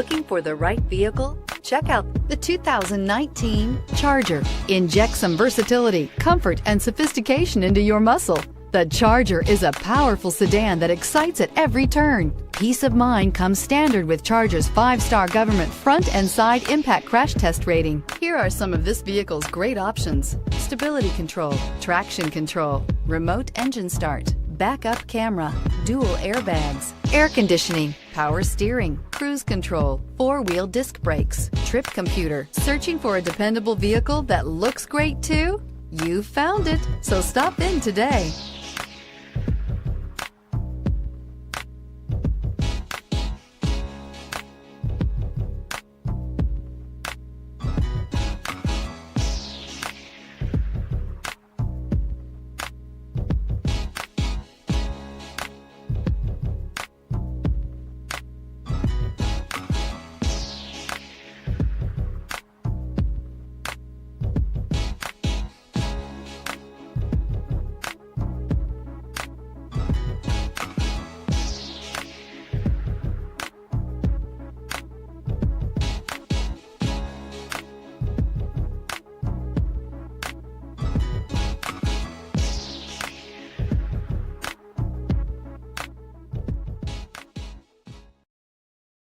Looking for the right vehicle? Check out the 2019 Charger. Inject some versatility, comfort, and sophistication into your muscle. The Charger is a powerful sedan that excites at every turn. Peace of mind comes standard with Charger's 5-star government front and side impact crash test rating. Here are some of this vehicle's great options: stability control, traction control, remote engine start, backup camera, dual airbags, air conditioning, power steering, cruise control, 4-wheel disc brakes, trip computer. Searching for a dependable vehicle that looks great too? You found it, so stop in today.